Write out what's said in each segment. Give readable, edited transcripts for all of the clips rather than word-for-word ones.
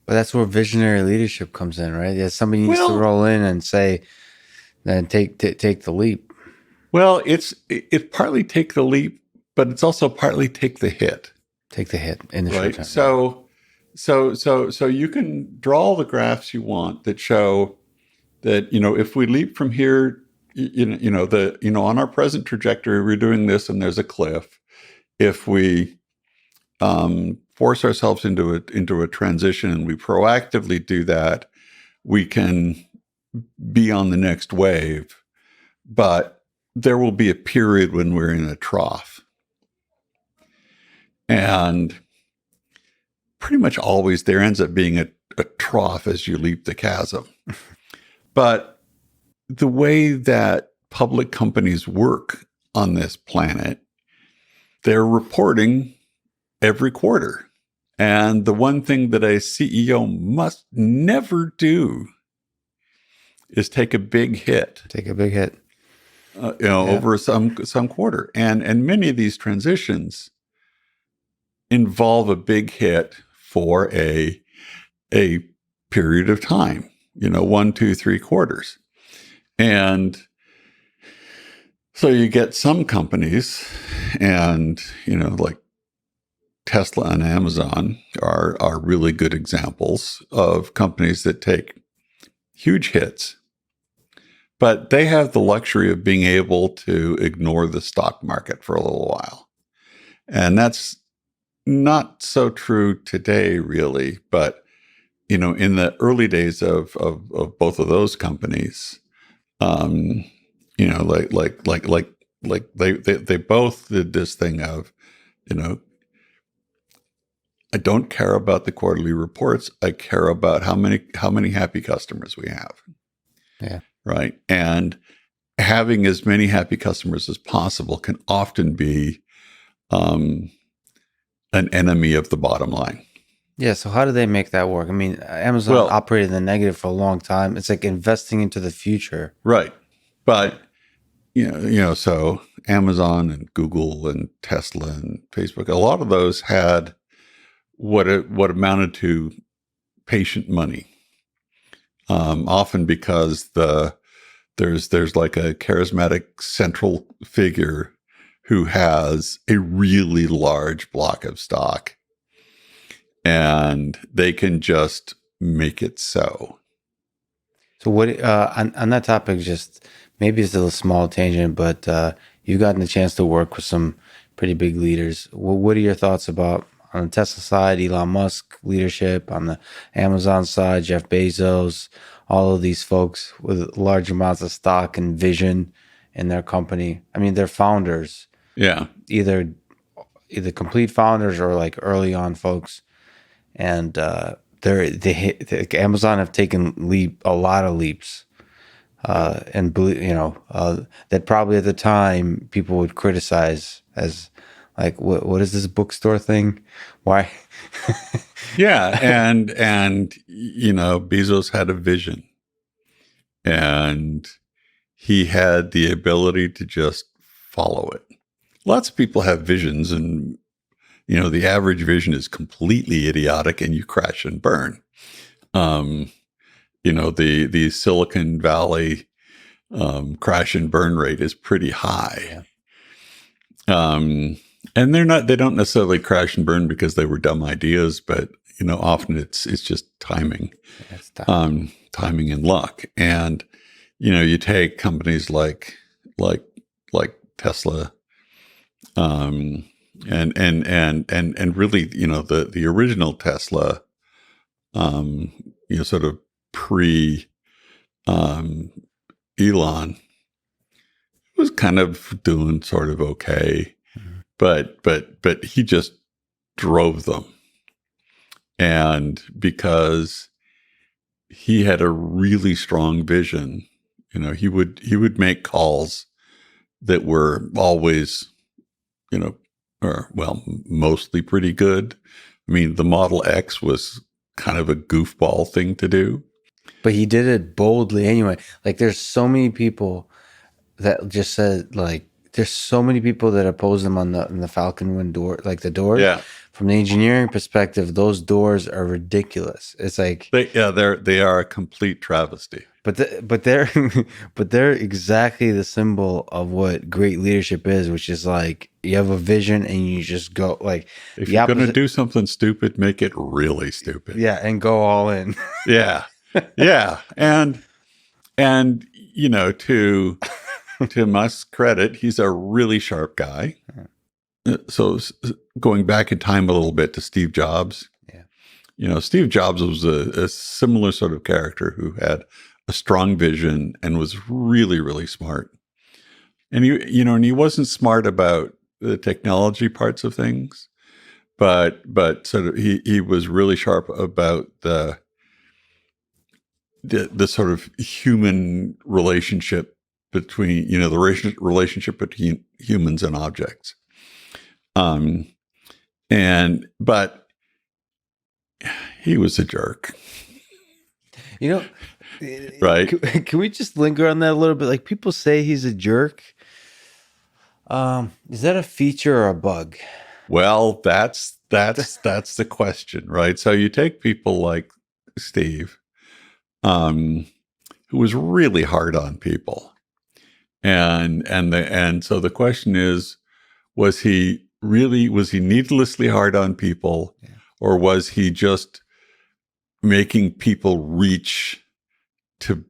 But that's where visionary leadership comes in, right? Yeah, somebody needs to Well, roll in and say, then take the leap. well, it's partly take the leap, but it's also partly take the hit, Take the hit in the short right? term. Yeah. So you can draw all the graphs you want that show that, if we leap from here, on our present trajectory, we're doing this, and there's a cliff. If we force ourselves into a transition and we proactively do that, we can be on the next wave. But there will be a period when we're in a trough. And pretty much always there ends up being a trough as you leap the chasm. But the way that public companies work on this planet, they're reporting every quarter. And the one thing that a CEO must never do is take a big hit. Take a big hit. Over some quarter. And many of these transitions involve a big hit for a period of time, 1, 2, 3 quarters. And so you get some companies, and, like Tesla and Amazon are really good examples of companies that take huge hits, but they have the luxury of being able to ignore the stock market for a little while. And that's not so true today, really. But, in the early days of both of those companies, like they both did this thing of, I don't care about the quarterly reports. I care about how many happy customers we have. Yeah. Right. And having as many happy customers as possible can often be an enemy of the bottom line. Yeah. So how do they make that work? I mean, Amazon operated in the negative for a long time. It's like investing into the future. Right. But, so Amazon and Google and Tesla and Facebook, a lot of those had what amounted to patient money. Often because there's like a charismatic central figure who has a really large block of stock, and they can just make it so. So what on that topic? Just maybe it's a small tangent, but you've gotten the chance to work with some pretty big leaders. What are your thoughts about on the Tesla side, Elon Musk leadership, on the Amazon side, Jeff Bezos, all of these folks with large amounts of stock and vision in their company? I mean, they're founders. Yeah. Either complete founders or like early on folks. And Amazon have taken a lot of leaps. And that probably at the time people would criticize as like, what is this bookstore thing? Why? Yeah. And Bezos had a vision, and he had the ability to just follow it. Lots of people have visions, and, the average vision is completely idiotic and you crash and burn. The Silicon Valley crash and burn rate is pretty high. Yeah. And they don't necessarily crash and burn because they were dumb ideas, but, often it's just timing, timing and luck. And, you take companies like Tesla, and really, the original Tesla, sort of pre Elon, was kind of doing sort of okay, but he just drove them, and because he had a really strong vision, he would make calls that were always, mostly pretty good. I mean, the Model X was kind of a goofball thing to do, but he did it boldly anyway. Like, there's so many people that just said, like, there's so many people that oppose him on the Falcon door, like the doors. Yeah. from the engineering perspective, those doors are ridiculous. It's like, they are a complete travesty. but they're but they're exactly the symbol of what great leadership is, which is like you have a vision and you just go like If the you're going to opposite. do something stupid, make it really stupid. Yeah, and go all in. Yeah, yeah, and to Musk's credit, he's a really sharp guy. So going back in time a little bit to Steve Jobs, Yeah. Steve Jobs was a similar sort of character who had a strong vision and was really, really smart. And he wasn't smart about the technology parts of things, but sort of he was really sharp about the sort of human relationship between the relationship between humans and objects. But he was a jerk. You know, Right. Can we just linger on that a little bit? Like people say he's a jerk. Is that a feature or a bug? Well, that's the question, right? So you take people like Steve, who was really hard on people, and so the question is, was he needlessly hard on people, or was he just making people reach to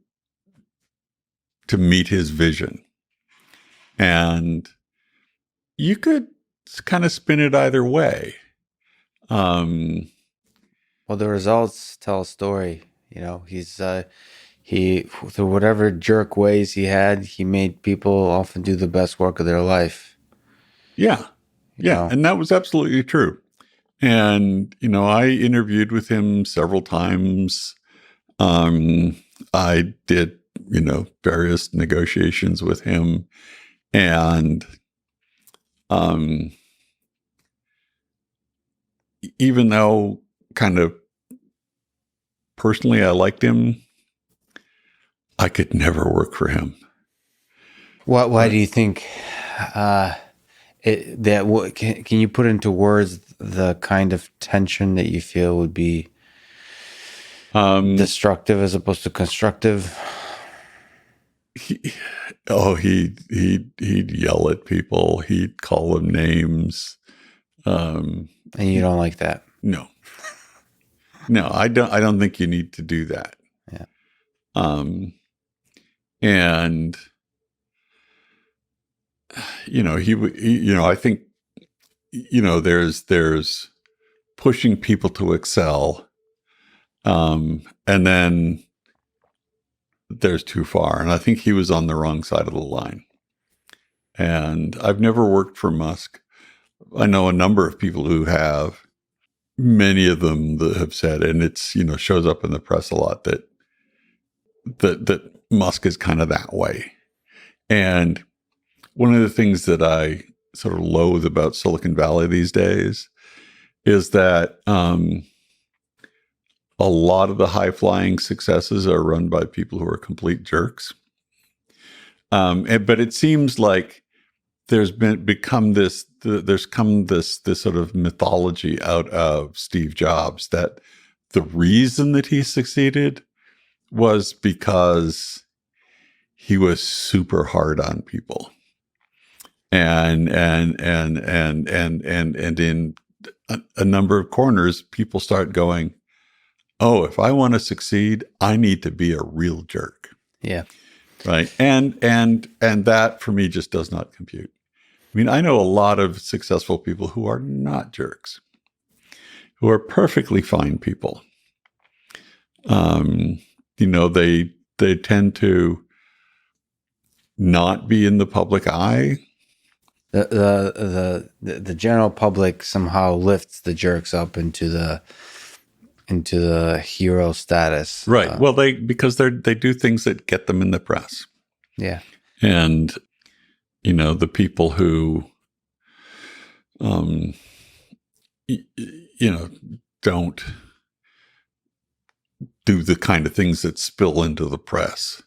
meet his vision? And you could kind of spin it either way. Well, the results tell a story. He through whatever jerk ways he had, he made people often do the best work of their life. Yeah, and that was absolutely true. And I interviewed with him several times. I did various negotiations with him, and even though kind of personally I liked him, I could never work for him. Why do you think can you put into words the kind of tension that you feel would be destructive as opposed to constructive? He'd yell at people. He'd call them names. And you don't like that? No, I don't think you need to do that. Yeah. And I think there's pushing people to excel, and then there's too far. And I think he was on the wrong side of the line. And I've never worked for Musk. I know a number of people who have. Many of them that have said, and it's shows up in the press a lot, that Musk is kind of that way. And one of the things that I sort of loathe about Silicon Valley these days is that a lot of the high-flying successes are run by people who are complete jerks. But it seems like there's come this sort of mythology out of Steve Jobs that the reason that he succeeded was because he was super hard on people, and in a number of corners, people start going, "Oh, if I want to succeed, I need to be a real jerk." Yeah. Right. And that for me just does not compute. I mean, I know a lot of successful people who are not jerks, who are perfectly fine people. They tend to not be in the public eye. The general public somehow lifts the jerks up into the hero status. Right. Well, because they do things that get them in the press. Yeah. And the people who don't do the kind of things that spill into the press.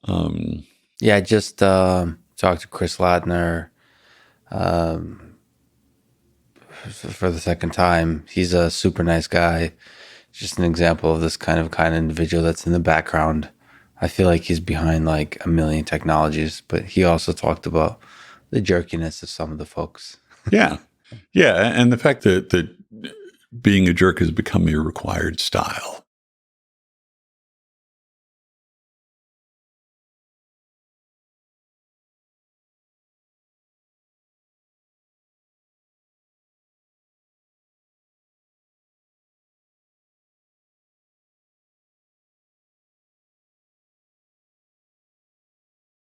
Yeah, I just talked to Chris Ladner for the second time. He's a super nice guy. Just an example of this kind of individual that's in the background. I feel like he's behind like a million technologies, but he also talked about the jerkiness of some of the folks. Yeah. Yeah. And the fact that being a jerk has become your required style.